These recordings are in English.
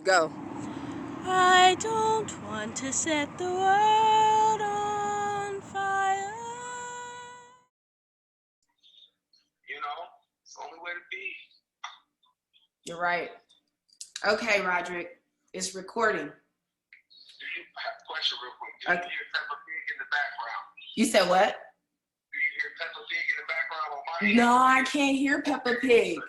Go. I don't want to set the world on fire. It's the only way to be. You're right. Okay, Roderick, it's recording. Do you have a question real quick? Do you hear Peppa Pig in the background? You said what? Do you hear Peppa Pig in the background on my end? No, I can't hear Peppa Pig.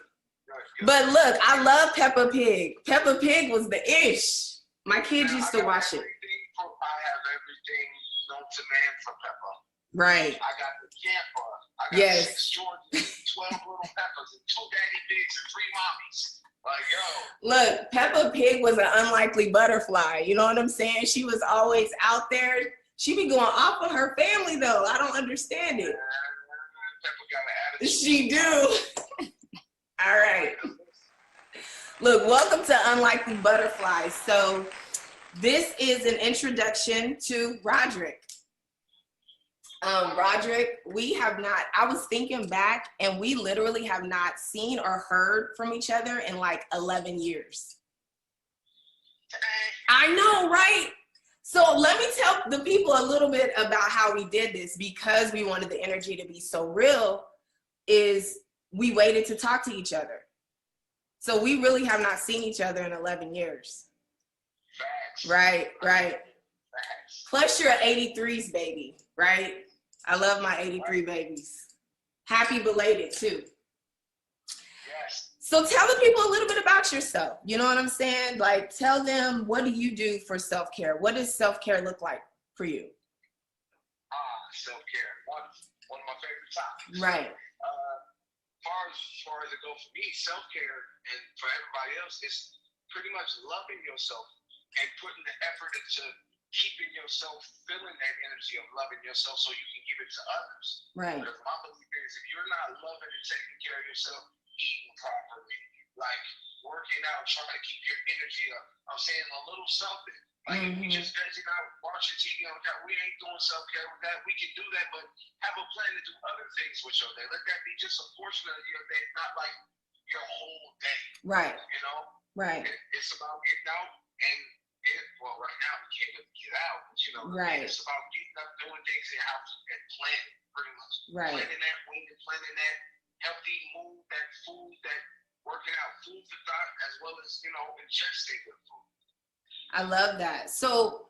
But look, I love Peppa Pig. Peppa Pig was the ish. My kids used to watch it. I have everything known to man for Peppa. Right. I got the camper. I got 6 Jordans, 12 little Peppers, and 2 Daddy Bigs, and 3 mommies. Like, yo. Look, Peppa Pig was an unlikely butterfly. You know what I'm saying? She was always out there. She be going off on her family, though. I don't understand it. Peppa got an attitude. She do. All right. Look, welcome to Unlikely Butterflies. So this is an introduction to Roderick. Roderick, we have not, I was thinking back and we literally have not seen or heard from each other in like 11 years. I know, right? So let me tell the people a little bit about how we did this, because we wanted the energy to be so real, is we waited to talk to each other. So we really have not seen each other in 11 years. Right. Plus you're an 83s baby, right? I love my 83 babies. Happy belated too. Yes. So tell the people a little bit about yourself. You know what I'm saying? Like, tell them, what do you do for self-care? What does self-care look like for you? Self-care, one of my favorite topics. Right. As far as it goes for me, self-care, and for everybody else, is pretty much loving yourself and putting the effort into keeping yourself feeling that energy of loving yourself so you can give it to others. Right. Because my belief is, if you're not loving and taking care of yourself, eating properly, like working out, trying to keep your energy up, I'm saying a little something. Like, if we just vegging out, watching TV on the couch, we ain't doing self-care with that. We can do that, but have a plan to do other things with your day. Let that be just a portion of your day, not like your whole day. Right. Right. It's about getting out and well, right now we can't really get out, but right. It's about getting up, doing things in your house, and planning, pretty much. Right. Planning that healthy mood, that food, that working out, food for thought, as well as, ingesting good food. I love that. So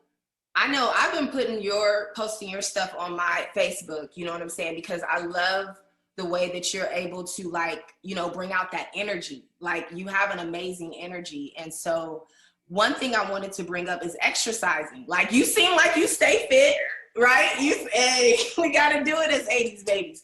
I know I've been posting your stuff on my Facebook, you know what I'm saying? Because I love the way that you're able to, like, bring out that energy. Like, you have an amazing energy. And so one thing I wanted to bring up is exercising. Like, you seem like you stay fit, right? We got to do it as 80s babies.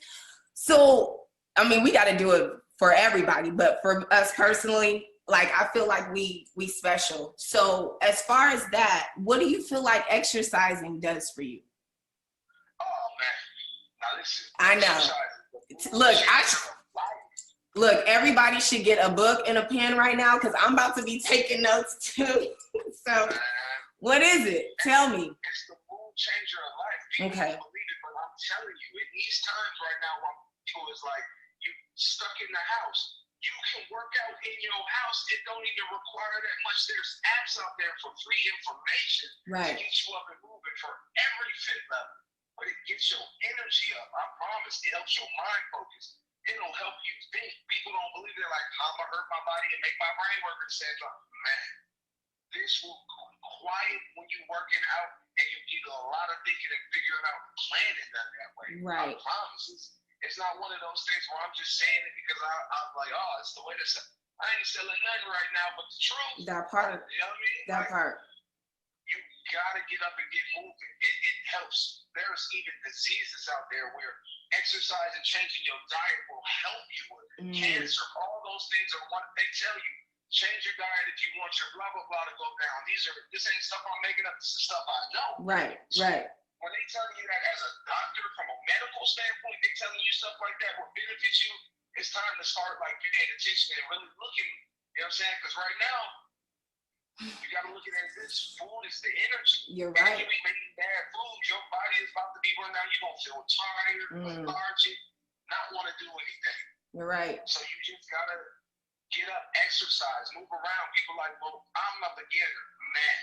So, I mean, we got to do it for everybody, but for us personally, like, I feel like we special. So as far as that, what do you feel like exercising does for you? Oh, man. Now listen. I know. Look, everybody should get a book and a pen right now, because I'm about to be taking notes too. So what is it? Tell me. It's the mood changer of life. People don't believe it, but I'm telling you, in these times right now, when people is like, you stuck in the house, you can work out in your house. It don't even require that much. There's apps out there for free information to get you up and moving for every fit level. But it gets your energy up. I promise. It helps your mind focus. It'll help you think. People don't believe it. They're like, how am I hurt my body and make my brain work at the same time? Man, this will quiet when you're working out, and you get a lot of thinking and figuring out planning that way. Right. I promise. It's not one of those things where I'm just saying it because I'm like, oh, it's the way to say. I ain't selling nothing right now, but the truth. That part. You know what I mean? That part. You gotta get up and get moving. It helps. There's even diseases out there where exercise and changing your diet will help you with cancer. All those things are what they tell you. Change your diet if you want your blah blah blah to go down. This ain't stuff I'm making up. This is stuff I know. Right. When they telling you that as a doctor, from a medical standpoint, they telling you stuff like that will benefit you, it's time to start like paying attention and really looking. You know what I'm saying? Because right now, you got to look at it as this food is the energy. You're right. If you be making bad food, your body is about to be run down. You're going to feel tired, lethargic, not want to do anything. You're right. So you just got to get up, exercise, move around. People like, well, I'm a beginner. Man,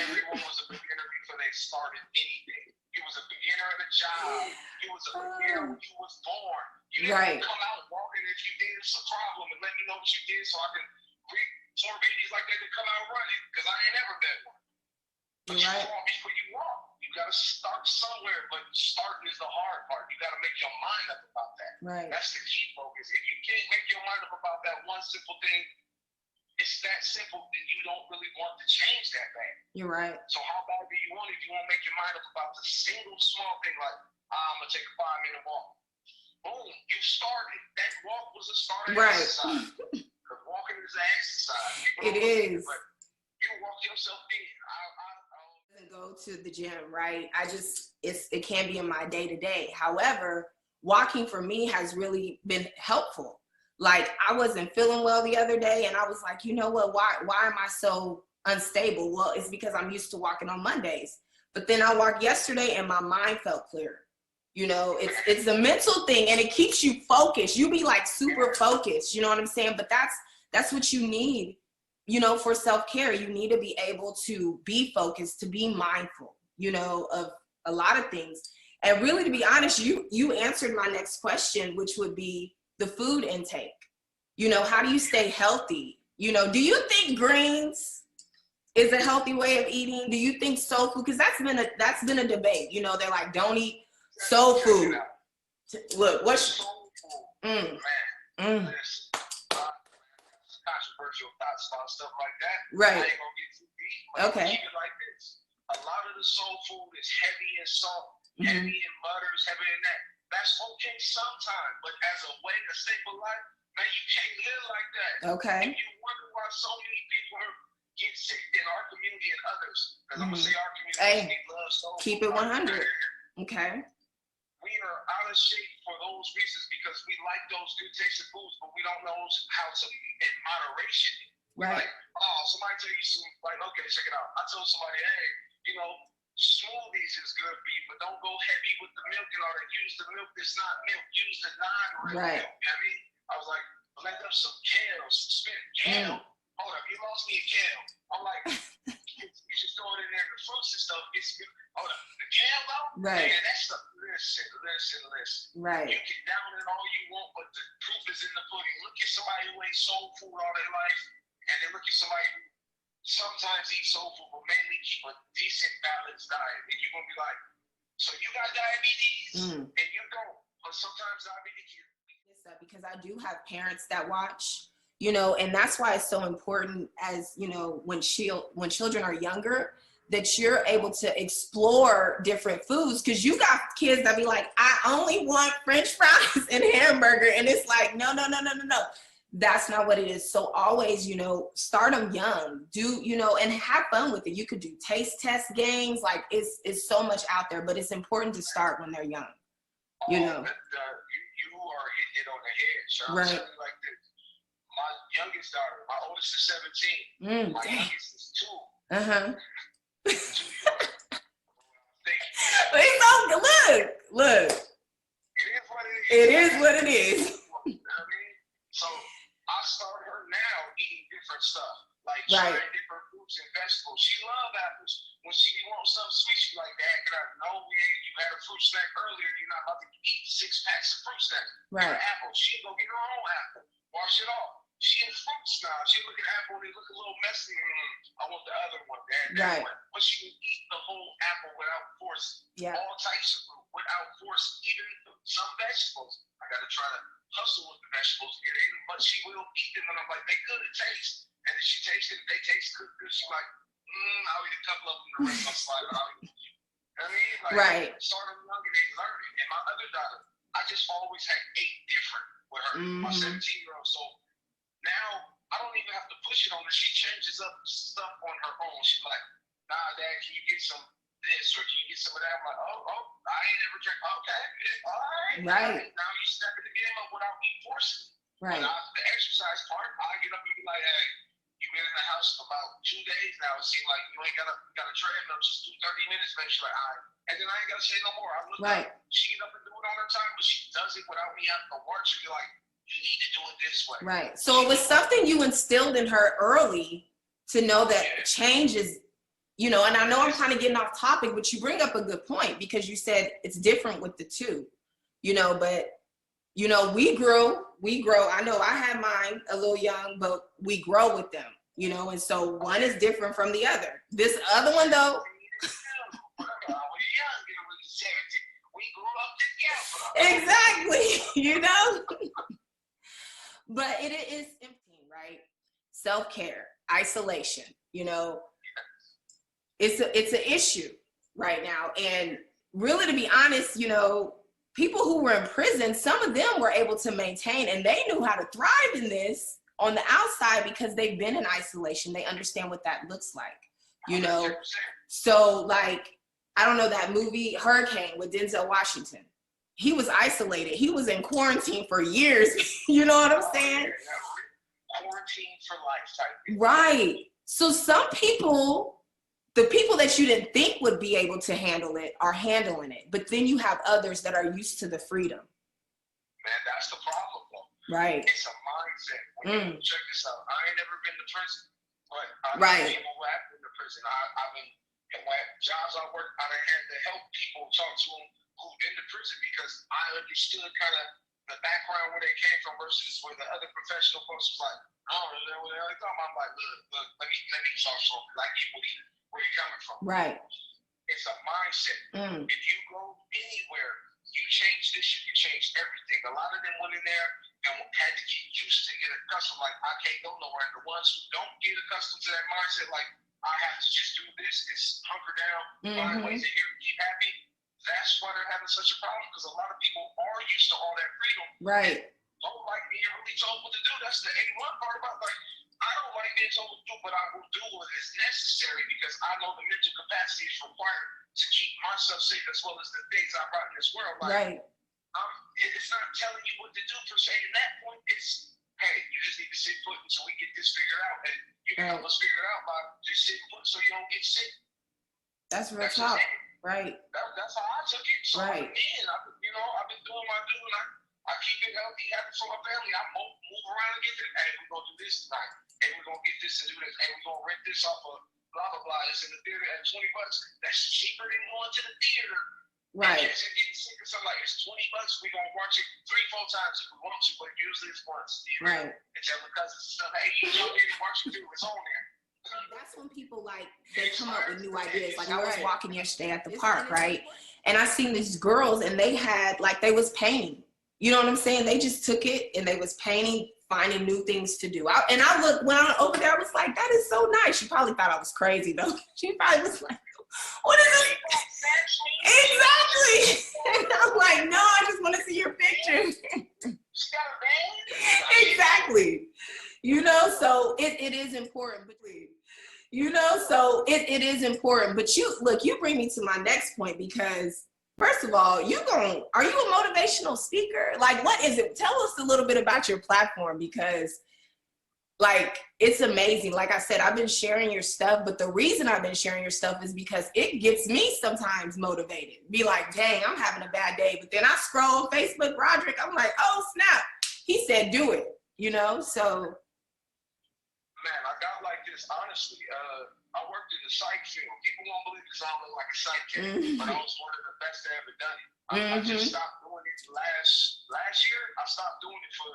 everyone was a beginner before they started anything. You was a beginner at a job. You was a beginner when you was born. You didn't come out walking. If you did, it's a problem, and let me know what you did so I can read more babies like that to come out running, because I ain't ever met one. But you fall before you walk. You got to start somewhere, but starting is the hard part. You got to make your mind up about that. Right. That's the key focus. If you can't make your mind up about that one simple thing, it's that simple, then you don't really want to change that bad. You're right. So how bad do you want it if you won't make your mind up about the single small thing like, I'm going to take a 5-minute walk. Boom, you started. That walk was a starting exercise. Because walking is an exercise. It is. But you walk yourself in. I go to the gym, right? It can be in my day to day. However, walking for me has really been helpful. Like, I wasn't feeling well the other day, and I was like, you know what? Why am I so unstable? Well, it's because I'm used to walking on Mondays. But then I walked yesterday, and my mind felt clear. You know, it's a mental thing, and it keeps you focused. You be like super focused. You know what I'm saying? But that's what you need. You know, for self-care, you need to be able to be focused, to be mindful, you know, of a lot of things. And really, to be honest, you answered my next question, which would be the food intake. You know, how do you stay healthy? You know, do you think greens is a healthy way of eating? Do you think soul food? Because that's been a debate. You know, they're like, don't eat soul food. Look, what's controversial thoughts about stuff like that. Right. I ain't gonna get too deep. Okay. Keep it like this. A lot of the soul food is heavy in salt, heavy in butters, heavy in that. That's okay sometimes, but as a way to stable life, man, you can't live like that. Okay. If you wonder why so many people get sick in our community and others, because I'm gonna say our community, we love soul food. Keep it 100. Okay. We are out of shape for those reasons because we like those good tasting foods, but we don't know how to, in moderation. Right. Like, oh, somebody tell you some, like, okay, check it out. I told somebody, hey, you know, smoothies is good for you, but don't go heavy with the milk and all that. Use the milk that's not milk. Use the non-real milk. You know what I mean? I was like, blend up some kale, some spinach. Kale? Hold up, you lost me a kale. I'm like, you just throw it in there, the fruits and stuff. It's good. Hold up, the kale though? Right. Man, that stuff. Listen. Right. You can down it all you want, but the proof is in the pudding. Look at somebody who ate soul food all their life, and then look at somebody who sometimes eat soul food, but mainly keep a decent balanced diet. And you're gonna be like, so you got diabetes, and you don't. But sometimes diabetes can. Because I do have parents that watch, you know, and that's why it's so important, as you know, when children are younger, that you're able to explore different foods, because you got kids that be like, I only want French fries and hamburger, and it's like, no. That's not what it is. So always, you know, start them young, you know, and have fun with it. You could do taste test games, like it's so much out there, but it's important to start when they're young, you know. You are hitting it on the head, Sean. Right. Something like this. My youngest daughter, my oldest is 17. My youngest is 2. Look. It is what it is. You know what I mean? So I start her now eating different stuff, like trying different fruits and vegetables. She loves apples. When she wants something sweet, she like, Dad, can I? No, you had a fruit snack earlier. You're not about to eat 6 packs of fruit snacks. Right. Get an apple. She go get her own apple. Wash it off. She in fruits now. She look at apple. They look a little messy. I want the other one, Dad. That one. But she can eat the whole apple without force. Yeah. All types of fruit without force. Even some vegetables. I gotta try to hustle with the vegetables to get in, but she will eat them. And I'm like, they good to taste. And then she tastes it. If they taste good, she's like, I'll eat a couple of them to rest my slide, but I'll eat a few. You know what I mean? Like, start them young and they learn it. And my other daughter, I just always had 8 different with her, my 17-year-old. So now I don't even have to push it on her. She changes up stuff on her own. She's like, nah, Dad, can you get some this or can you get some of that? I'm like, oh, I ain't never drank. Okay, all right. Right. Now you stepping the game up without me forcing. Right. But the exercise part, I get up and be like, hey, you've been in the house for about 2 days now. It seems like you ain't got a treadmill. Just do 30 minutes, man. She's like, all right. And then I ain't got to say no more. I look up. She get up and do it on her time, but she does it without me having to watch. She be like, you need to do it this way. Right. So it was something you instilled in her early to know that change is, you know, and I know I'm kind of getting off topic, but you bring up a good point because you said it's different with the two, you know, but, you know, we grow. I know I had mine a little young, but we grow with them, you know, and so one is different from the other. This other one, though. We grew up together. Exactly, you know. But it is empty, right? Self-care, isolation, you know, it's an issue right now. And really, to be honest, you know, people who were in prison, some of them were able to maintain, and they knew how to thrive in this on the outside because they've been in isolation. They understand what that looks like, you know. 100%. So, like, I don't know, that movie Hurricane with Denzel Washington. He was isolated. He was in quarantine for years. You know what I'm saying? Quarantine for life type thing. Right. So some people, the people that you didn't think would be able to handle it are handling it. But then you have others that are used to the freedom. Man, that's the problem, though. Right. It's a mindset. Check this out. I ain't never been to prison, but I know people who have been to prison. I've been, and when jobs I work, I had to help people, talk to them who've been to prison because I understood kind of the background where they came from versus where the other professional folks was like, I don't know what they're talking about. I'm like, look, let me talk to them. Like, where you coming from? Right. It's a mindset. If you go anywhere, you change this, you can change everything. A lot of them went in there and had to get used to get accustomed. Like, I can't go nowhere. And the ones who don't get accustomed to that mindset, like, I have to just do this, it's hunker down, find ways to keep happy. That's why they're having such a problem because a lot of people are used to all that freedom. Right. Don't like being really told what to do. That's the 81 part about, like, I don't like being told what to do, but I will do what is necessary because I know the mental capacity is required to keep myself safe as well as the things I brought in this world. Like, right. It's not telling you what to do per se. In that point, it's, hey, you just need to sit put until we get this figured out. And you can help us figure it out by just sitting put so you don't get sick. That's real talk. Right. That's how I took it. So, right. Man, I've been doing my due, and I keep it healthy, happy for my family. I move around and get this. Hey, we're going to do this tonight. Hey, we're going to get this and do this. Hey, we're going to rent this off of blah, blah, blah. It's in the theater at $20. That's cheaper than going to the theater. Right. And getting sick or something like it's $20. We're going to watch it 3-4 times if we want to, but usually it's once. Right. And tell my cousins and stuff, hey, you don't get it, watch it too. It's on there. That's when people they come up with new ideas. Like I was walking yesterday at the park, right? And I seen these girls and they had they was painting. You know what I'm saying? They just took it and they was painting, finding new things to do. And I looked when I was over there, I was like, that is so nice. She probably thought I was crazy though. She probably was like, what is this? Exactly. And I'm like, no, I just want to see your picture. Exactly. You know, so it is important, but it is important. But you bring me to my next point because first of all, are you a motivational speaker? Like, what is it? Tell us a little bit about your platform because it's amazing. Like I said, I've been sharing your stuff, but the reason I've been sharing your stuff is because it gets me sometimes motivated. Be like, dang, I'm having a bad day. But then I scroll on Facebook, Roderick, I'm like, oh, snap. He said, do it, so. Man, I got like this, honestly. I worked in the psych field. People won't believe this. I don't look like a psychic, but I was one of the best that ever done it. I just stopped doing it last year. I stopped doing it for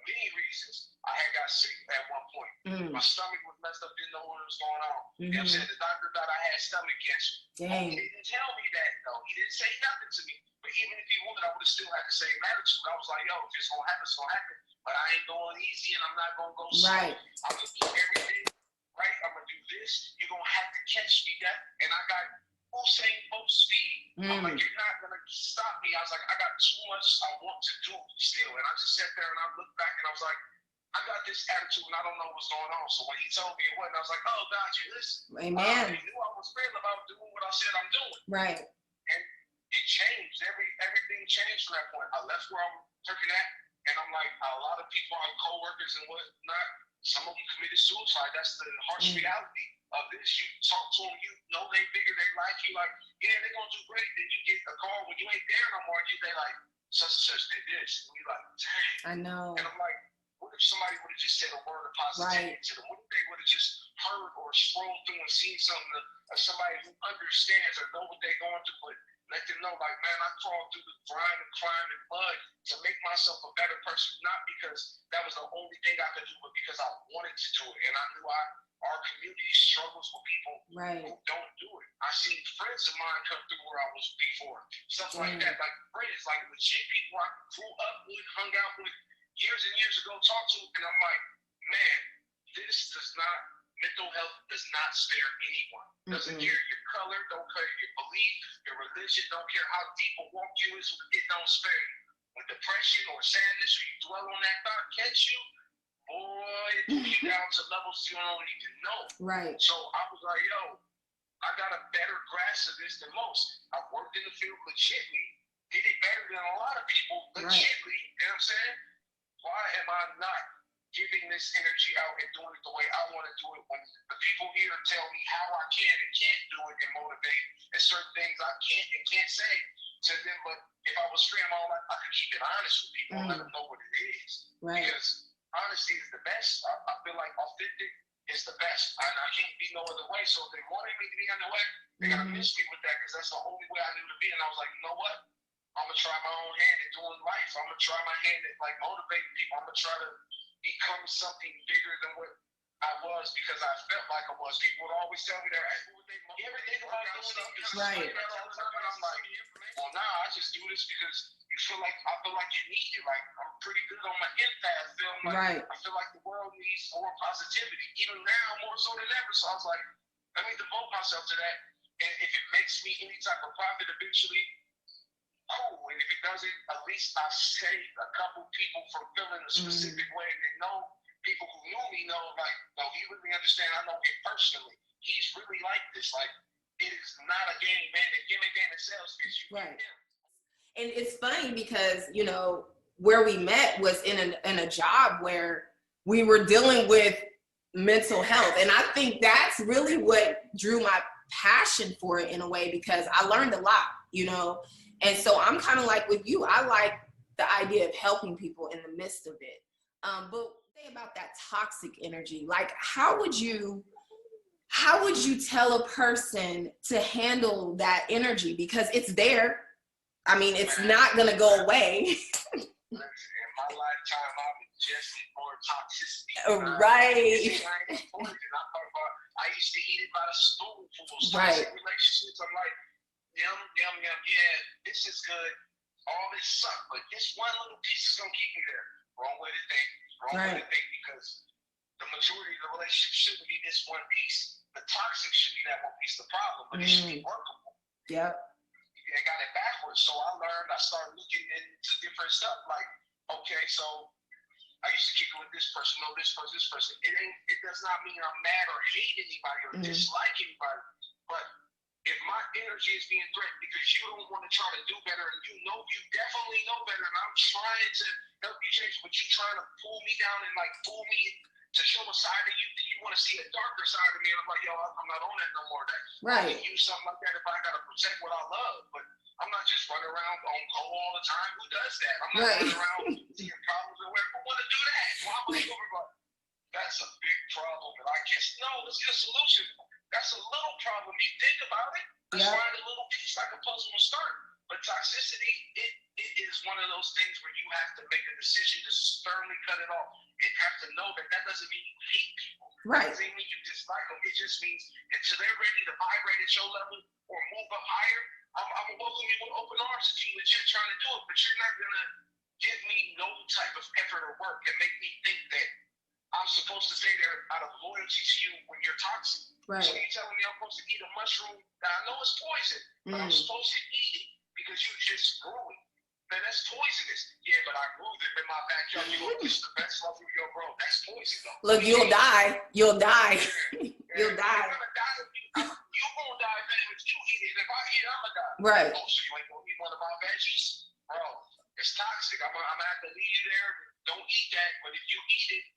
many reasons. I had got sick at one point. My stomach was messed up, didn't know what was going on. You know what I'm saying? The doctor thought I had stomach cancer. Dang. He didn't tell me that, though. He didn't say nothing to me. But even if he would, I would have still had the same attitude. I was like, yo, if it's going to happen, it's going to happen. But I ain't going easy, and I'm not going to go slow. Right. I'm going to do everything right. I'm going to do this. You're going to have to catch me, that. And I got Usain Bolt speed. I'm like, you're not going to stop me. I was like, I got too much I want to do still. And I just sat there, and I looked back, and I was like, I got this attitude, and I don't know what's going on. So when he told me it wasn't, I was like, oh, God, you listen. Amen. I knew I was feeling about doing what I said I'm doing. Right. And it changed. Everything changed from that point. I left where I'm working at, and I'm like, a lot of people are co-workers and whatnot. Some of them committed suicide. That's the harsh reality of this. You talk to them, they figure they like you. Like, yeah, they're going to do great. Then you get a call when you ain't there no more. They like, such and such did this. And you're like, dang. I know. And I'm like, what if somebody would have just said a word of positivity to them? What if they would have just heard or scrolled through and seen something of somebody who understands or know what they're going through, but let them know, like, man, I crawled through the grind and climb and mud to make myself a better person, not because that was the only thing I could do, but because I wanted to do it. And I knew our community struggles with people who don't do it. I seen friends of mine come through where I was before. Stuff like that. Like friends, like legit people I grew up with, hung out with years and years ago, talked to, and I'm like, man, this does not, mental health does not spare anyone. Doesn't care your color, don't care your belief, your religion, don't care how deep a walk you is, it don't spare you. When depression or sadness or you dwell on that thought catch you, boy, it pulls you down to levels you don't even know. Right. So I was like, yo, I got a better grasp of this than most. I've worked in the field legitly, did it better than a lot of people legitly, you know what I'm saying? Why am I not giving this energy out and doing it the way I want to do it when the people here tell me how I can and can't do it and motivate, and certain things I can't say to them? But if I was free in my life, I could keep it honest with people and let them know what it is. Right. Because honesty is the best. I feel like authentic is the best. I can't be no other way. So if they wanted me to be another way, they gotta miss me with that, because that's the only way I knew to be. And I was like, you know what? I'm gonna try my own hand at doing life. I'm gonna try my hand at like motivating people. I'm gonna try to become something bigger than what I was, because I felt like I was. People would always tell me that, hey, who would they everything about doing stuff because right. And I'm like, well, nah, I just do this because I feel like you need it. Like, I'm pretty good on my empath film. Like, I feel like the world needs more positivity, even now more so than ever. So I was like, let me devote myself to that. And if it makes me any type of profit eventually, cool. And if it doesn't, at least I saved a couple people from feeling a specific way. They know, people who knew me know, like, no, he really understand. I know him personally. He's really like this. Like, it is not a game, man. The gimmick and the sales pitch. Right. And it's funny because, you know, where we met was in a job where we were dealing with mental health. And I think that's really what drew my passion for it in a way, because I learned a lot, you know. And so I'm kind of like with you, I like the idea of helping people in the midst of it. But say about that toxic energy, like how would you tell a person to handle that energy? Because it's there. I mean, it's not going to go away. In my lifetime, I've ingested more toxicity. Right. I used to eat it by the spoonful. Right. Relationships, I'm like, yum, yum, yum, yeah, this is good. All this sucks, but this one little piece is going to keep me there. Wrong way to think. Way to think, because the majority of the relationship shouldn't be this one piece. The toxic should be that one piece, the problem, but it should be workable. Yep. I got it backwards. So I started looking into different stuff. Like, okay, so I used to kick it with this person, this person. It does not mean I'm mad or hate anybody or dislike anybody. But if my energy is being threatened because you don't want to try to do better, and you definitely know better, and I'm trying to help you change, but you trying to pull me down and like pull me to show a side of you that you want to see a darker side of me, and I'm like, yo, I'm not on that no more. I can use something like that if I gotta protect what I love, but I'm not just running around on go all the time. Who does that? I'm not running around seeing problems or whatever. Who want to do that? Why would you ever? That's a big problem, and I guess no, let's get a solution. That's a little problem. You think about it. Let's find a little piece like a puzzle and start. But toxicity, it is one of those things where you have to make a decision to sternly cut it off and have to know that doesn't mean you hate people. Right. It doesn't mean you dislike them. It just means until they're ready to vibrate at your level or move up higher, I'm going to welcome you with open arms if you legit trying to do it. But you're not going to give me no type of effort or work and make me think that I'm supposed to stay there out of loyalty to you when you're toxic. Right. So you're telling me I'm supposed to eat a mushroom that I know is poison, but I'm supposed to eat it because you just grew it. Man, that's poisonous. Yeah, but I grew them in my backyard. This is the best love of your bro. That's poison, though. Look, you'll die. You'll die. You'll die. You're gonna die. You're gonna die, man, if you eat it. If I eat it, I'm gonna die. Right. Oh, so you ain't gonna eat one of my veggies? Bro, it's toxic. I'm gonna have to leave you there. Don't eat that. But if you eat it,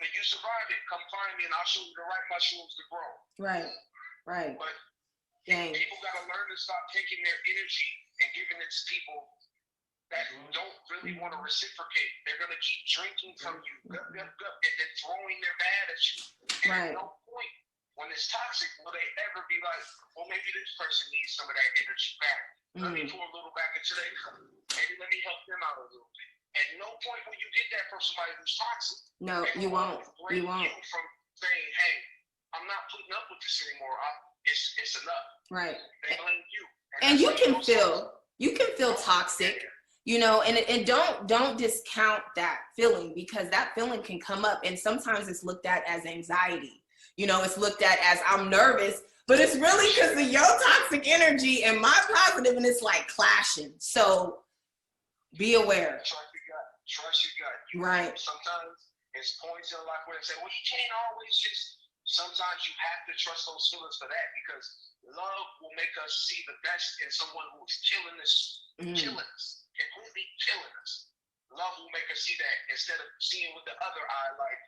and you survive it, come find me and I'll show you the right mushrooms to grow. Right. But people gotta learn to stop taking their energy and giving it to people that don't really want to reciprocate. They're going to keep drinking from you, and then throwing their bad at you. And at no point, when it's toxic, will they ever be like, well, maybe this person needs some of that energy back. Let me pour a little back into their cup. Maybe let me help them out a little bit. At no point will you get that from somebody who's toxic. No, you won't. You won't. You from saying, hey, I'm not putting up with this anymore. It's enough. Right. They blame you. And you can feel toxic, you know, and don't discount that feeling, because that feeling can come up, and sometimes it's looked at as anxiety. You know, it's looked at as I'm nervous, but it's really because of your toxic energy and my positive, and it's like clashing. So be aware. Trust your gut. Right. Sometimes it's points in life where they say, well, you can't always just, sometimes you have to trust those feelings for that, because love will make us see the best in someone who is killing us, completely killing us. Love will make us see that instead of seeing with the other eye, like,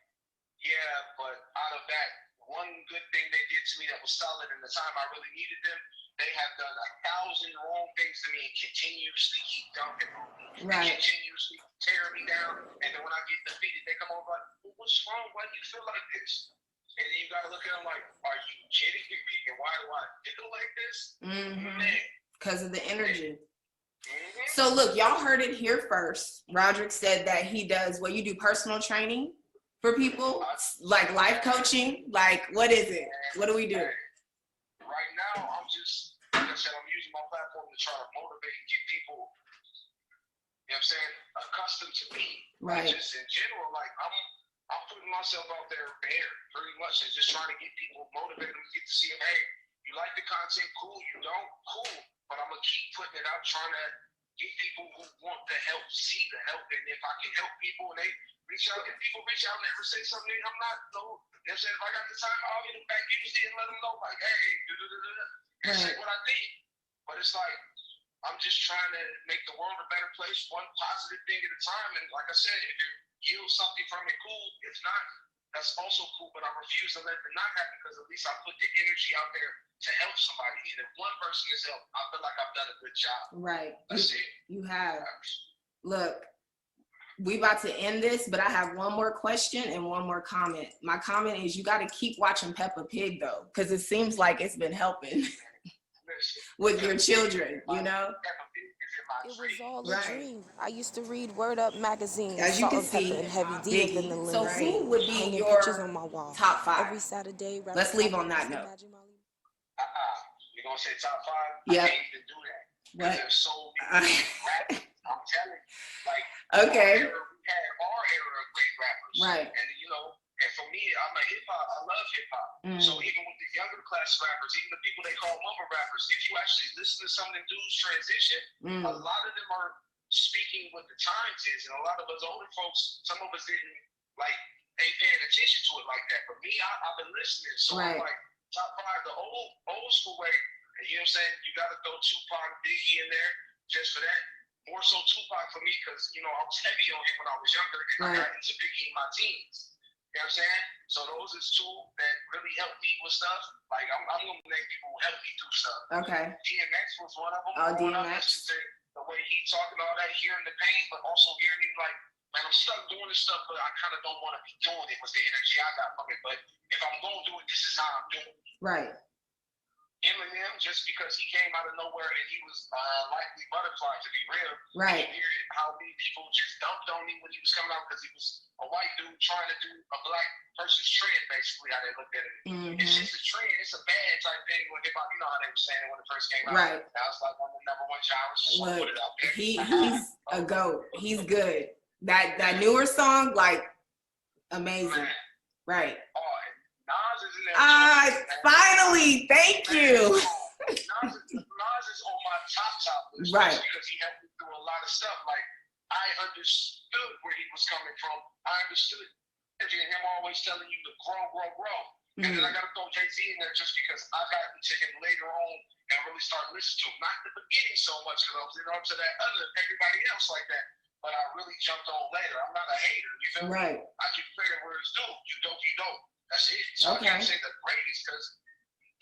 yeah, but out of that one good thing they did to me that was solid in the time I really needed them, they have done 1,000 wrong things to me and continuously keep dumping on me. Right. They continuously tear me down. And then when I get defeated, they come over like, well, what's wrong? Why do you feel like this? And then you got to look at them like, are you kidding me? And why do I feel like this? Because of the energy. So look, y'all heard it here first. Roderick said that he does, you do personal training for people, like life coaching. Like, what is it? What do we do? Right now, I'm just, like I said, I'm using my platform to try to motivate and get people, you know what I'm saying, accustomed to me. Right. Just in general, like, I'm putting myself out there bare, pretty much, and just trying to get people motivated and get to see, hey, you like the content, cool. You don't, cool. But I'm going to keep putting it out, trying to get people who want the help, see the help. And if I can help people and they reach out, if people reach out and ever say something, I'm not, you know what I'm saying, if I got the time, I'll hit them back Tuesday and let them know, like, hey, and say what I did. But it's like, I'm just trying to make the world a better place, one positive thing at a time. And like I said, if you yield something from it, cool. If not, that's also cool. But I refuse to let it not happen, because at least I put the energy out there to help somebody. And if one person is helped, I feel like I've done a good job. Right. That's it. You have. Look, we about to end this, but I have one more question and one more comment. My comment is, you got to keep watching Peppa Pig, though, because it seems like it's been helping with your children, you know? It was all a dream. I used to read Word Up magazine, as you can see, and Heavy D up in the limousine. So who would be your on my wall. top 5? Every Saturday. Let's leave on that note. You're going to say top 5? Yeah. I can't even do that. What? There's so many rappers. I'm telling you. Like, okay. We had our era of great rappers. Right. And, you know, and for me, I'm a hip-hop. I love hip-hop. So even with the younger class rappers, even the people they call mumble rappers, if you actually listen to some of them dudes transition, a lot of them are speaking what the times is. And a lot of us older folks, some of us didn't, like, ain't paying attention to it like that. But me, I've been listening. So I'm like, top 5, the old school way. And you know what I'm saying? You got to throw Tupac, Biggie in there just for that. More so Tupac for me, because, you know, I was heavy on him when I was younger, and I got into Biggie in my teens. You know what I'm saying? So those is 2 that really helped me with stuff. Like, I'm going to make people help me do stuff. Okay. DMX was one of them. Oh, DMX. The way he talking all that, hearing the pain, but also hearing him like, man, I'm stuck doing this stuff, but I kind of don't want to be doing it, was the energy I got from it. But if I'm going to do it, this is how I'm doing it. Right. Eminem, just because he came out of nowhere and he was likely butterfly, to be real. Right. You hear how many people just dumped on him when he was coming out, because he was a white dude trying to do a black person's trend, basically, how they looked at it. It's just a trend. It's a bad type thing with hip-hop. You know how they were saying it when it first came out. Right. That was like one of the #1 genres. Look, put it out there. He's a GOAT. He's good. That newer song, like, amazing. Man. Right. Finally, thank you. Nas is on my top list, right? Because he helped me through a lot of stuff. Like, I understood where he was coming from. I understood him always telling you to grow. And then I got to throw Jay-Z in there just because I got into him later on and really started listening to him. Not in the beginning so much, because I was into that other everybody else like that. But I really jumped on later. I'm not a hater. You feel me? I give credit where it's due. You don't. That's it. So I can't say the greatest, because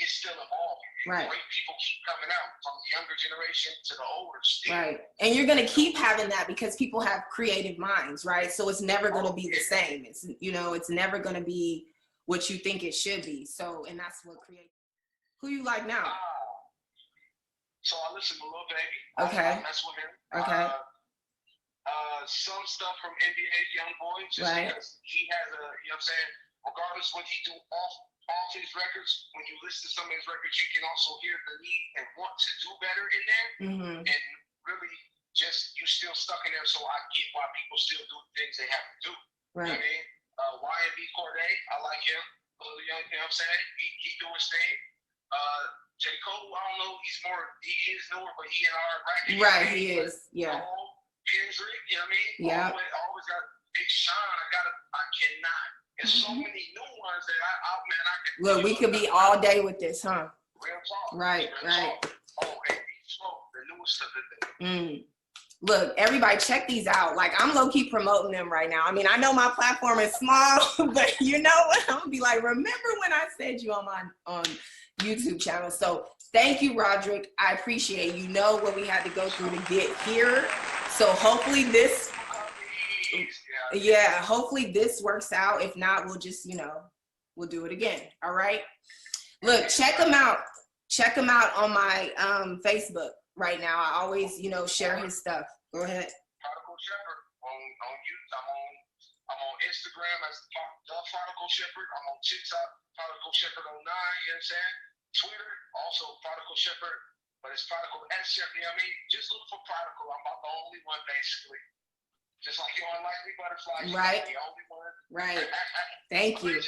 it's still evolving. And great people keep coming out, from the younger generation to the older still. Right. And you're going to keep having that because people have creative minds, right? So it's never going to be the same. It's, it's never going to be what you think it should be. So, and that's what creates. Who you like now? So I listen to Lil Baby. Okay. I mess with him. Okay. Some stuff from NBA Youngboy, just because he has a, you know what I'm saying, regardless what he do off his records, when you listen to some of his records, you can also hear the need and want to do better in there. And really just, you still stuck in there, so I get why people still do the things they have to do. Right. You know what I mean? YNB Corday, I like him. You know what I'm saying? He doing his thing. J. Cole, I don't know, he is newer, but he in our bracket. Right, he is, yeah. Kendrick, you know what I mean? Yeah. Always got Big Sean. I cannot. There's so many new ones that I can. Look, we could be all day with this, huh? Real talk. Right, right. Talk. Oh, and Smoke, the newest of the day. Look, everybody check these out. Like, I'm low-key promoting them right now. I mean, I know my platform is small, but you know what? I'm gonna be like, remember when I said you on my YouTube channel? So thank you, Roderick. I appreciate you know what we had to go through to get here. So hopefully this, hopefully this works out. If not, we'll just, we'll do it again. All right. Look, check them out. Check him out on my Facebook right now. I always, share his stuff. Go ahead. Prodigal Shepherd on YouTube. I'm on Instagram as the Prodigal Shepherd. I'm on TikTok, Prodigal Shepherd 09. You know what I'm saying? Twitter, also Prodigal Shepherd, but it's Prodigal S Shepherd. You know what I mean? Just look for Prodigal. I'm about the only one, basically. Just like your unlikely butterfly. Right. The only one. Right. Thank you.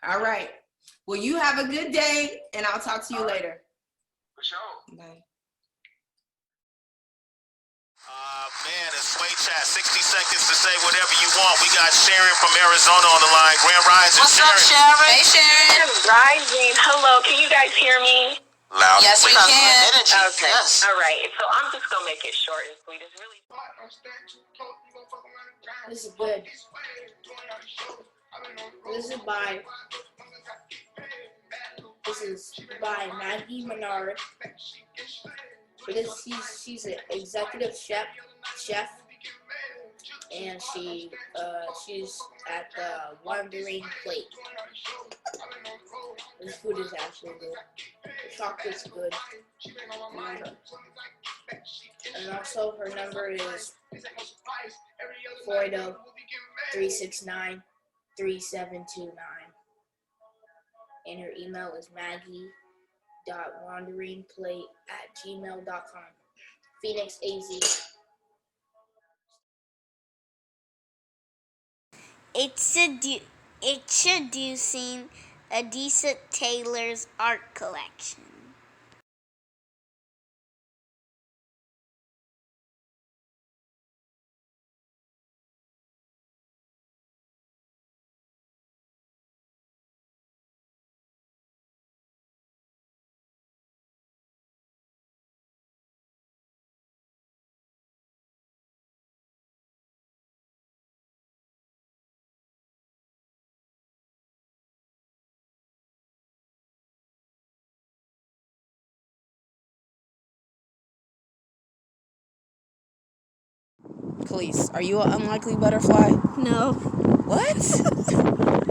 All right. Well, you have a good day, and I'll talk to you later. For sure. Bye. Man, it's Sway Chat. 60 seconds to say whatever you want. We got Sharon from Arizona on the line. Grand Rising, What's Sharon. up, Sharon? Hey, Sharon. Rising. Hello. Can you guys hear me? Loud. Yes, we can. Okay. Yes. All right. So I'm just gonna make it short and sweet. It's really. This is good. This is by Maggie Menard. She's an executive chef, and she's at the Wandering Plate. This food is actually good. The chocolate's good. And also her number is 480-369-3729. And her email is maggie.wanderingplate@gmail.com. Phoenix, AZ. Introducing Adisa Taylor's art collection. Please, are you an unlikely butterfly? No. What?